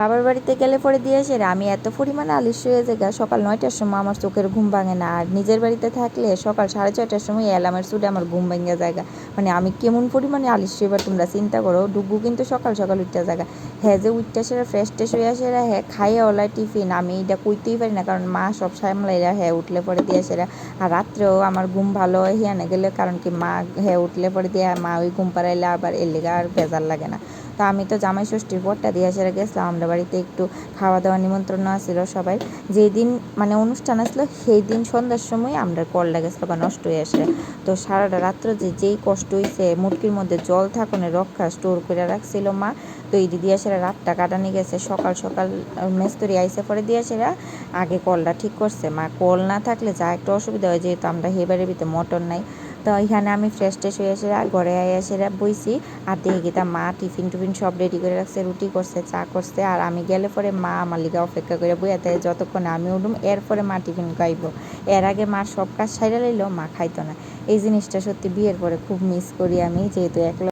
বাবার বাড়িতে গেলে পরে দিয়ে আসে আমি এত পরিমাণে আলিস্য হয়ে যাই সকাল 9টার সময় আমার চোখের ঘুম ভাঙে না। আর নিজের বাড়িতে থাকলে সকাল 6:30টার সময় অ্যালার্মের সুটে আমার ঘুম ভেঙে জায়গা। মানে আমি কেমন পরিমাণে আলিস্য, এবার তোমরা চিন্তা করো। ডুগু কিন্তু সকাল সকাল উঠতে জায়গা, হ্যাঁ যে উঠতে সেরা ফ্রেশ ট্রেশ হয়ে আসেরা, হ্যাঁ খাইয়ে ওলায় টিফিন। আমি এটা কইতেই পারি না, কারণ মা সব সামলাইরা হ্যাঁ উঠলে পরে দিয়ে আসেরা। আর রাত্রেও আমার ঘুম ভালো হয় হিয়ানে গেলে, কারণ কি মা হ্যাঁ উঠলে পরে দিয়ে মা ওই ঘুম পাড়াইলে আবার এর লেগে আর বেজার লাগে না। তো আমি তো জামাই ষষ্ঠীর পরটা দিয়ে সেরা গেছিলাম আমরা বাড়িতে, একটু খাওয়া দাওয়া নিমন্ত্রণ আসছিল সবাই। যেই দিন মানে অনুষ্ঠান আসলো সেই দিন সন্ধ্যার সময় আমরা কলটা গেছিলো বা নষ্ট হয়ে আসে। তো সারাটা রাত্র যেই কষ্ট হয়েছে, মুটকির মধ্যে জল থাকুনে রক্ষা স্টোর করে রাখছিল মা। তো এই দিয়ে সেরা রাতটা কাটানি গেছে। সকাল সকাল মেস্তরি আইসে পরে দিয়ে সেরা আগে কলটা ঠিক করছে মা। কল না থাকলে যা একটা অসুবিধা হয়, যেহেতু আমরা হেবারের ভিতরে মোটর নাই। তো এখানে আমি ফ্রেশ ট্রেশ হয়ে এসে ঘরে এসে বইছি। আর দেখি গীতা মা টিফিন টুফিন সব রেডি করে রাখছে, রুটি করছে, চা করছে। আর আমি গেলে পরে মা আমার লিগা অপেক্ষা করে বইয়া থাকে যতক্ষণে আমি উঠুম, এরপরে মা টিফিন খাইব। এর আগে মার সব কাজ সাইরা লইলেও মা খাইতো না। এই জিনিসটা সত্যি বিয়ের পরে খুব মিস করি আমি, যেহেতু একলা